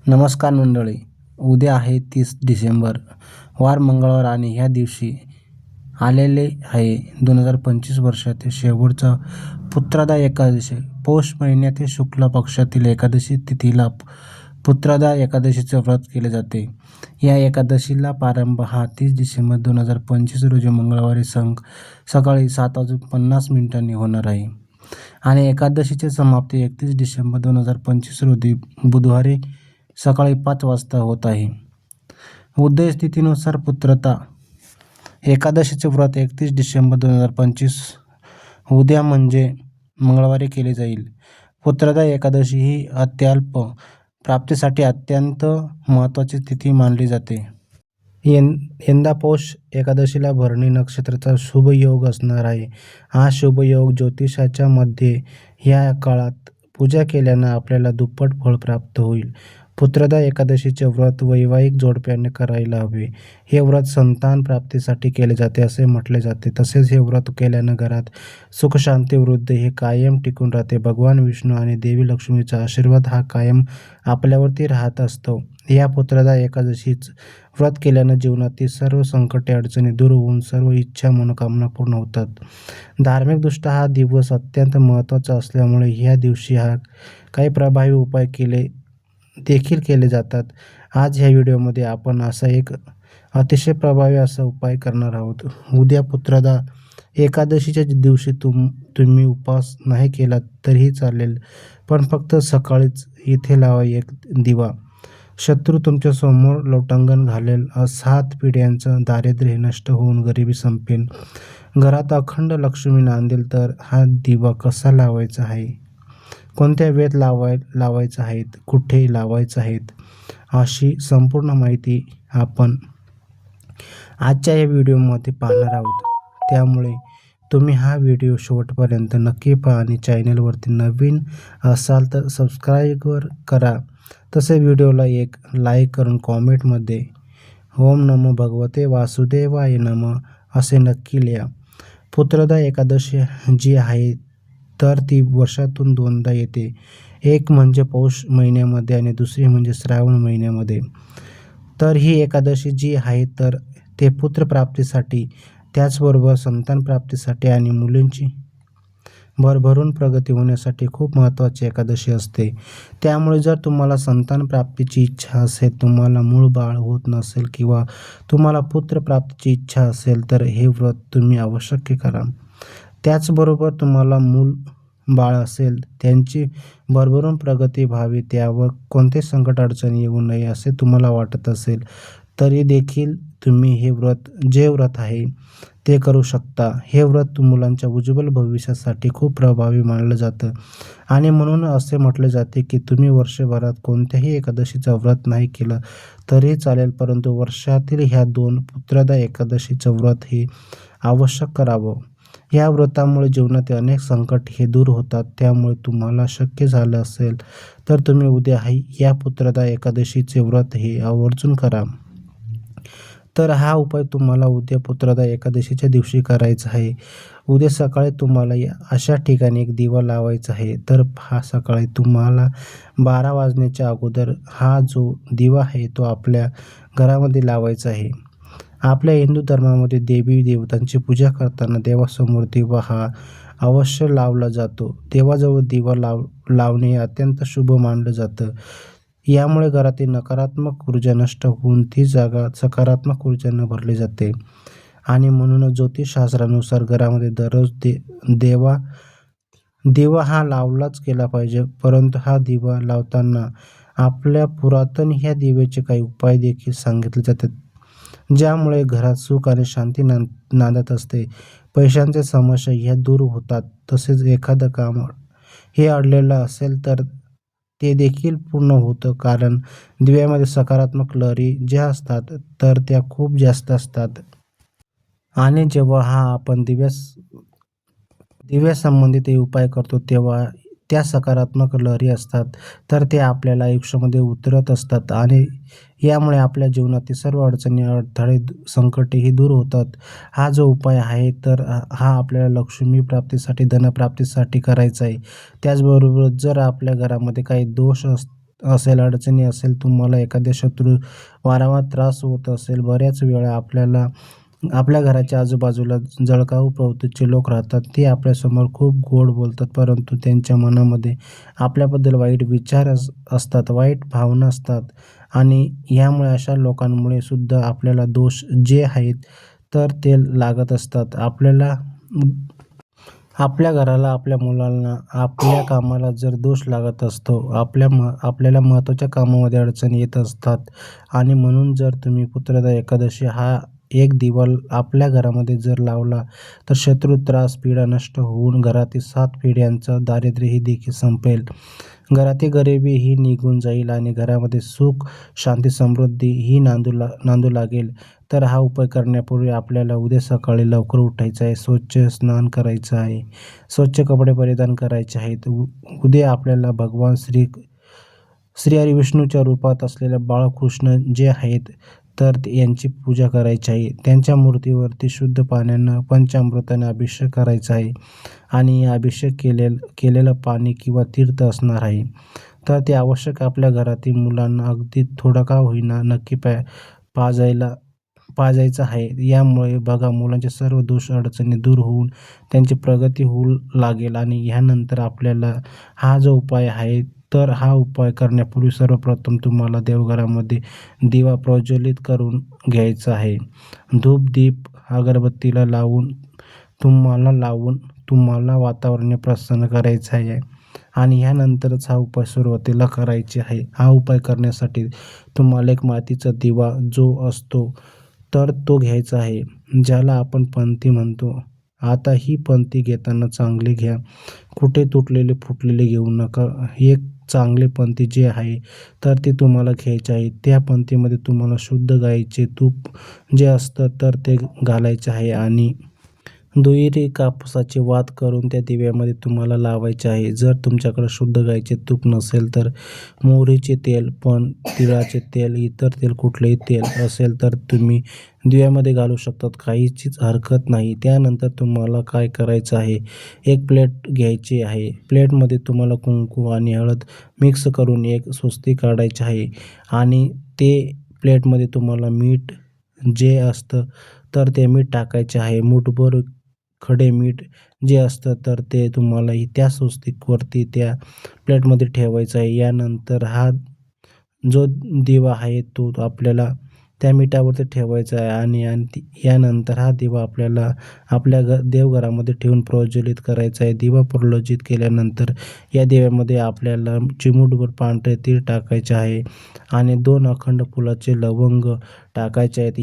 नमस्कार मंडळी. उद्या आहे 30 डिसेंबर, वार मंगळवार आणि ह्या दिवशी आलेले आहे 2025 वर्षातील शेवटचा पुत्रदा एकादशी. पौष महिन्यातील शुक्ल पक्षातील एकादशी तिथीला पुत्रदा एकादशीचे व्रत केले जाते. या एकादशीला प्रारंभ हा 30 डिसेंबर 2025 रोजी मंगळवारी सकाळी 7:50 होणार आहे आणि एकादशीची समाप्ती 31 डिसेंबर 2025 रोजी बुधवारी सकाळी 5 वाजता होत आहे. उदय स्थितीनुसार पुत्रदा एकादशीचे व्रत 31 डिसेंबर 2025 उद्या म्हणजे मंगळवारी केले जाईल. पुत्रदा एकादशी ही अत्यल्प प्राप्तीसाठी अत्यंत महत्त्वाची तिथी मानली जाते. यंदा पौष एकादशीला भरणी नक्षत्राचा शुभ योग असणार आहे. हा शुभ योग ज्योतिषाच्या मध्ये ह्या काळात पूजा केल्यानं आपल्याला दुप्पट फळ प्राप्त होईल. पुत्रदा एकादशीचे व्रत वैवाहिक जोडप्याने करायला हवे. हे व्रत संतान प्राप्तीसाठी केले जाते असे म्हटले जाते. तसेच हे व्रत केल्यानं घरात सुखशांती वृद्धी हे कायम टिकून राहते. भगवान विष्णू आणि देवी लक्ष्मीचा आशीर्वाद हा कायम आपल्यावरती राहत असतो. या पुत्रदा एकादशीच व्रत केल्यानं जीवनातील सर्व संकटे अडचणी दूर होऊन सर्व इच्छा मनोकामना पूर्ण होतात. धार्मिकदृष्ट्या हा दिवस अत्यंत महत्त्वाचा असल्यामुळे ह्या दिवशी काही प्रभावी उपाय देखील केले जातात. आज ह्या व्हिडिओमध्ये आपण असा एक अतिशय प्रभावी असा उपाय करणार आहोत. उद्या पुत्रदा एकादशीच्या दिवशी तुम्ही उपवास नाही केला तरीही चालेल, पण फक्त सकाळीच इथे लावा एक दिवा. शत्रू तुमच्या समोर लोटांगण घालेल, 7 पिढ्यांचं दारिद्र्य नष्ट होऊन गरिबी संपेल, घरात अखंड लक्ष्मी नांदेल. तर हा दिवा कसा लावायचा आहे, कोणत्या वेळेत लावायचं आहेत, कुठे लावायचं आहेत, अशी संपूर्ण माहिती आपण आजच्या या व्हिडिओमध्ये पाहणार आहोत. त्यामुळे तुम्ही हा व्हिडिओ शेवटपर्यंत नक्की पहा आणि चॅनलवरती नवीन असाल तर सबस्क्राईब करा. तसे व्हिडिओला एक लाईक करून कॉमेंटमध्ये ओम नमो भगवते वासुदेवाय नमः असे नक्की लिहा. पुत्रदा एकादशी जी आहे तर ती वर्षातून 2दा येते. एक म्हणजे पौष महिन्यामध्ये आणि दुसरी म्हणजे श्रावण महिन्यामध्ये. तर ही एकादशी जी आहे तर ते पुत्रप्राप्तीसाठी, त्याचबरोबर संतान प्राप्तीसाठी आणि मुलींची भरभरून प्रगती होण्यासाठी खूप महत्त्वाची एकादशी असते. त्यामुळे जर तुम्हाला संतान प्राप्तीची इच्छा असेल, तुम्हाला मूळ बाळ होत नसेल किंवा तुम्हाला पुत्रप्राप्तीची इच्छा असेल तर हे व्रत तुम्ही अवश्य करा. त्याचबरोबर तुम्हाला मूल बाळ असेल, त्यांची भरभरून प्रगती व्हावी, त्यावर कोणते संकट अडचणी येऊ नये असे तुम्हाला वाटत असेल तरी देखील तुम्ही हे जे व्रत आहे ते करू शकता. हे व्रत मुलांच्या उज्ज्वल भविष्यासाठी खूप प्रभावी मानलं जातं आणि म्हणून असे म्हटले जाते की तुम्ही वर्षभरात कोणत्याही एकादशीचं व्रत नाही केलं तरी चालेल, परंतु वर्षातील ह्या 2 पुत्रदा एकादशीचं व्रत हे आवश्यक करावं. या व्रतामुळे जीवनातील अनेक संकट हे दूर होतात. त्यामुळे तुम्हाला शक्य झालं असेल तर तुम्ही उद्या या पुत्रदा एकादशीचे व्रत हे आवर्जून करा. तर हा उपाय तुम्हाला उद्या पुत्रदा एकादशीच्या दिवशी करायचा आहे. उद्या सकाळी तुम्हाला अशा ठिकाणी एक दिवा लावायचा आहे. तर हा सकाळी तुम्हाला 12 वाजण्याच्या अगोदर हा जो दिवा आहे तो आपल्या घरामध्ये लावायचा आहे. आपल्या हिंदू धर्मामध्ये देवी देवतांची पूजा करताना देवासमोर दिवा हा अवश्य लावला जातो. देवाजवळ दिवा लावणे हे अत्यंत शुभ मानलं जातं. यामुळे घरातील नकारात्मक ऊर्जा नष्ट होऊन ती जागा सकारात्मक ऊर्जेने भरली जाते आणि म्हणूनच ज्योतिषशास्त्रानुसार घरामध्ये दररोज दिवा हा लावलाच गेला पाहिजे. परंतु हा दिवा लावताना आपल्या पुरातन ह्या दिव्याचे काही उपाय देखील सांगितले जातात, ज्यामुळे घरात सुख आणि शांती नांदत असते. पैशांच्या समस्या ह्या दूर होतात. तसेच एखादं काम हे अडलेलं असेल तर ते देखील पूर्ण होतं, कारण दिव्यामध्ये सकारात्मक लहरी ज्या असतात तर त्या खूप जास्त असतात आणि जेव्हा आपण दिव्यासंबंधित हे उपाय करतो तेव्हा त्या सकारात्मक लहरी असतात तर ते आपल्याला आयुष्यामध्ये उतरत असतात आणि यामुळे आपल्या जीवनातील सर्व अडचणी, अडथळे, संकटेही दूर होतात. हा जो उपाय आहे तर हा आपल्याला लक्ष्मी प्राप्तीसाठी, धनप्राप्तीसाठी करायचा आहे. त्याचबरोबर जर आपल्या घरामध्ये काही दोष असेल, अडचणी असेल, तुम्हाला एखाद्या शत्रू वारंवार त्रास होत असेल, बऱ्याच वेळा आपल्या घराच्या आजूबाजूला जळकाऊ प्रवृत्तीचे लोक राहतात. ते आपल्यासमोर खूप गोड बोलतात, परंतु त्यांच्या मनामध्ये आपल्याबद्दल वाईट विचार असतात, वाईट भावना असतात आणि यामुळे अशा लोकांमुळे सुद्धा आपल्याला दोष जे आहेत तर ते लागत असतात. आपल्या घराला, आपल्या मुलांना, आपल्या कामाला जर दोष लागत असतो, आपल्याला महत्त्वाच्या कामामध्ये अडचणी येत असतात आणि म्हणून जर तुम्ही पुत्रदा एकादशी हा एक दिवा आपल्या घरामध्ये जर लावला, तर शत्रू, त्रास, पीडा नष्ट होऊन घरातील 7 पिढ्यांचं दारिद्र्य ही देखील संपेल. घरातील गरिबी ही निघून जाईल आणि घरामध्ये सुख, शांती, समृद्धी ही नांदू लागेल. तर हा उपाय करण्यापूर्वी आपल्याला उद्या सकाळी लवकर उठायचं आहे, स्वच्छ स्नान करायचं आहे, स्वच्छ कपडे परिधान करायचे आहेत. उद्या आपल्याला भगवान श्री हरी विष्णूच्या रूपात असलेल्या बाळकृष्ण जे आहेत तर यांची पूजा करायची आहे. त्यांच्या मूर्तीवरती शुद्ध पाण्यानं पंचामृताने अभिषेक करायचा आहे आणि अभिषेक केलेलं पाणी किंवा तीर्थ असणार आहे. तर ते आवश्यक आपल्या घरातील मुलांना अगदी थोडं का होईना नक्की पाजायचं आहे. यामुळे बघा मुलांचे सर्व दोष अडचणी दूर होऊन त्यांची प्रगती होऊ लागेल आणि ह्यानंतर आपल्याला हा जो उपाय आहे तर हा उपाय करण्यापूर्वी सर्वप्रथम तुम्हाला देवघरामध्ये दिवा प्रज्वलित करून घ्यायचा आहे. धूप, दीप, अगरबत्तीला लावून तुम्हाला वातावरण प्रसन्न करायचं आहे आणि ह्यानंतरच हा उपाय सुरुवातीला करायचे आहे. हा उपाय करण्यासाठी तुम्हाला एक मातीचा दिवा जो असतो तर तो घ्यायचा आहे, ज्याला आपण पंथी म्हणतो. आता ही पंथी घेताना चांगली घ्या. कुठे तुटलेले फुटलेले घेऊ नका. एक चांगले पंथी जे आहे तर ते तुम्हाला घ्यायचे आहे. त्या पंथीमध्ये तुम्हाला शुद्ध गाईचे तूप जे असतं तर ते घालायचे आहे आणि दुहेरी कापसाची वात करून त्या दिव्यामध्ये तुम्हाला लावायचे आहे. जर तुमच्याकडे शुद्ध गाईचे तूप नसेल तर मोहरीचे तेल, पण तिळाचे तेल, इतर तेल कुठलेही तेल असेल तर तुम्ही दिव्यामध्ये घालू शकतात. काहीचीच हरकत नाही. त्यानंतर तुम्हाला काय करायचं आहे, एक प्लेट घ्यायची आहे. प्लेटमध्ये तुम्हाला कुंकू आणि हळद मिक्स करून एक स्वस्तिक काढायचे आहे आणि ते प्लेटमध्ये तुम्हाला मीठ जे असतं तर ते मीठ टाकायचे आहे. मूठभर खडे मीठ जे असतं तर ते तुम्हाला त्या स्वस्तिकवरती त्या प्लेटमध्ये ठेवायचं आहे. यानंतर हा जो दिवा आहे तो आपल्याला त्या मिठावरती ठेवायचा आहे आणि यानंतर हा दिवा आपल्याला आपल्या देवघरामध्ये ठेवून प्रज्वलित करायचा आहे. दिवा प्रज्वलित केल्यानंतर या दिव्यामध्ये आपल्याला चिमूटभर पांढरे तीळ टाकायचे आहे आणि 2 अखंड फुलाचे लवंग टाकायचे आहेत.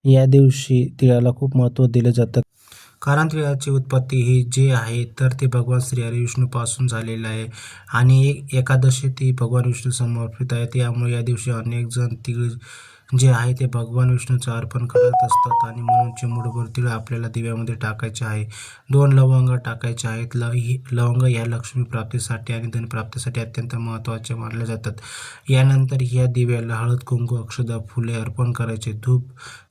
या दिवशी तिळाला खूप महत्त्व दिलं जातं. कारण तिळाची उत्पत्ती ही जी आहे तर ते भगवान श्री हरिविष्णूपासून झालेलं आहे आणि एकादशी ती भगवान विष्णू समर्पित आहे. त्यामुळे या दिवशी अनेक जण तीळ जे आहे ते भगवान विष्णूचं अर्पण करत असतात आणि म्हणून चिमूटभर तीळ आपल्याला दिव्यामध्ये टाकायचे आहे. 2 लवंग टाकायचे आहेत. लवंग ह्या लक्ष्मी प्राप्तीसाठी आणि धनप्राप्तीसाठी अत्यंत महत्त्वाचे मानले जातात. यानंतर ह्या दिव्याला हळद, कुंकू, अक्षता, फुले अर्पण करायचे. धूप,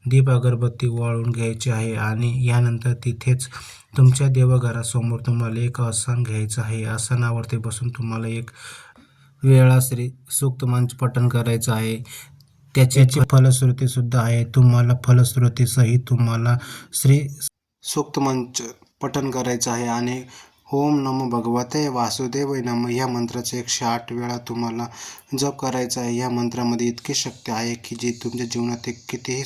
दीप, अगरबत्ती वाळून घ्यायची आहे आणि यानंतर तिथेच तुमच्या देवघरासमोर तुम्हाला एक आसन घ्यायचं आहे. आसनावरती बसून तुम्हाला एक वेळा श्री सूक्तमांचं पठण करायचं आहे. त्याची फलश्रुती सुद्धा आहे. फलश्रुतीसहित तुम्हाला श्री सूक्तमांचं पठण करायचं आहे आणि ओम नमो भगवते वासुदेवाय नमः या मंत्राचा 108 वेळा तुम्हाला जप करायचा आहे. या मंत्रामध्ये इतकी शक्ती आहे की जी तुमच्या जीवनात कितीही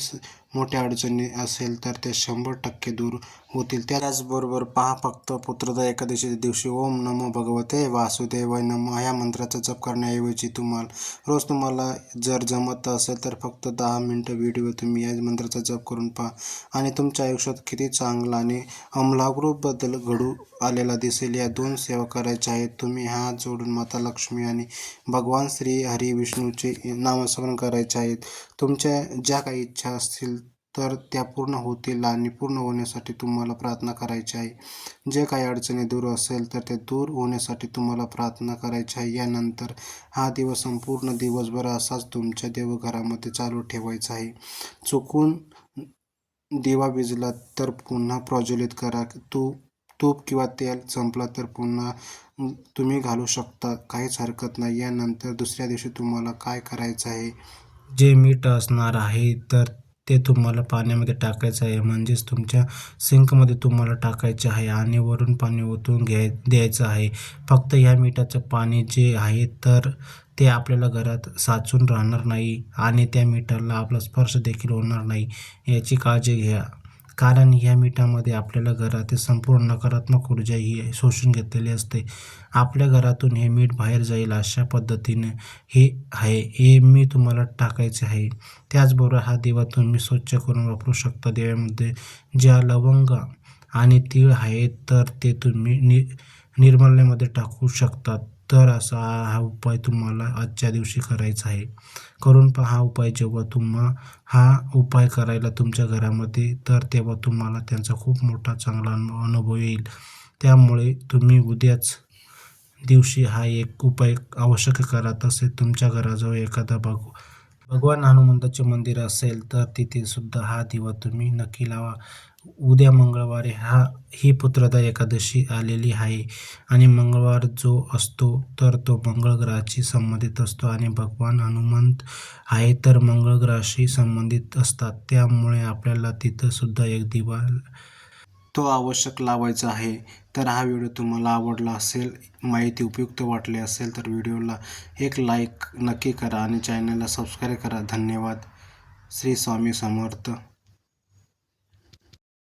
मोठ्या अडचणी असेल तर त्या 100% दूर होतील. त्याचबरोबर पहा, फक्त पुत्रदा एकादशीच्या दिवशी ओम नमो भगवते वासुदेवाय नमः या मंत्राचा जप करण्याऐवजी तुम्हाला जर जमत असेल तर फक्त 10 मिनिटं व्हिडिओ तुम्ही या मंत्राचा जप करून पहा आणि तुमच्या आयुष्यात किती चांगला आणि आमूलाग्र बदल घडू आलेला दिसेल. या 2 सेवा करायच्या आहेत. तुम्ही हात जोडून माता लक्ष्मी आणि भगवान श्री हरी विष्णूचे नामस्मरण करायचे आहेत. तुमच्या ज्या काही इच्छा असतील तर त्या पूर्ण होतील आणि पूर्ण होण्यासाठी तुम्हाला प्रार्थना करायची आहे. जे काही अडचणी दूर असेल तर ते दूर होण्यासाठी तुम्हाला प्रार्थना करायची आहे. यानंतर हा दिवस संपूर्ण दिवसभर असाच तुमच्या देवघरामध्ये चालू ठेवायचा आहे. चुकून दिवा विझला तर पुन्हा प्रज्वलित करा. तूप किंवा तेल संपलं तर पुन्हा तुम्ही घालू शकता, काहीच हरकत नाही. यानंतर दुसऱ्या दिवशी तुम्हाला काय करायचं आहे, जे मीठ असणार आहे तर ते तुम्हाला पाण्यामध्ये टाकायचं आहे, म्हणजेच तुमच्या सिंकमध्ये तुम्हाला टाकायचे आहे आणि वरून पाणी ओतून द्यायचं आहे. फक्त ह्या मिठाचं पाणी जे आहे तर ते आपल्याला घरात साचून राहणार नाही आणि त्या मिठाला आपला स्पर्श देखील होणार नाही, याची काळजी घ्या. कारण ह्या मिठामध्ये आपल्याला घरातील संपूर्ण नकारात्मक ऊर्जा ही शोषून घेतलेली असते. आपल्या घरातून हे मीठ बाहेर जाईल अशा पद्धतीने हे आहे, हे मी तुम्हाला टाकायचे आहे. त्याचबरोबर हा दिवा तुम्ही स्वच्छ करून वापरू शकता. दिव्यामध्ये ज्या लवंग आणि तीळ आहेत तर ते तुम्ही निर्मल्यामध्ये टाकू शकता. तर असा हा उपाय तुम्हाला आजच्या दिवशी करायचा आहे. करून पहा हा उपाय. जेव्हा हा उपाय करायला तुमच्या घरामध्ये तर तेव्हा तुम्हाला त्यांचा खूप मोठा चांगला अनुभव येईल. त्यामुळे तुम्ही उद्याच दिवशी हा एक उपाय अवश्य करा. तसेच तुमच्या घराजवळ एखादा भगवान हनुमंताचे मंदिर असेल तर तिथे सुद्धा हा दिवा तुम्ही नक्की लावा. उद्या मंगळवारी ही पुत्रदा एकादशी आलेली आहे आणि मंगळवार जो असतो तर तो मंगळ ग्रहाशी संबंधित असतो आणि भगवान हनुमंत आहे तर मंगळ ग्रहाशी संबंधित असतात. त्यामुळे आपल्याला तिथं सुद्धा एक दिवा तो आवश्यक लावायचा आहे. तर हा व्हिडिओ तुम्हाला आवडला असेल, माहिती उपयुक्त वाटली असेल तर व्हिडिओला एक लाईक नक्की करा आणि चॅनलला सबस्क्राईब करा. धन्यवाद. श्री स्वामी समर्थ.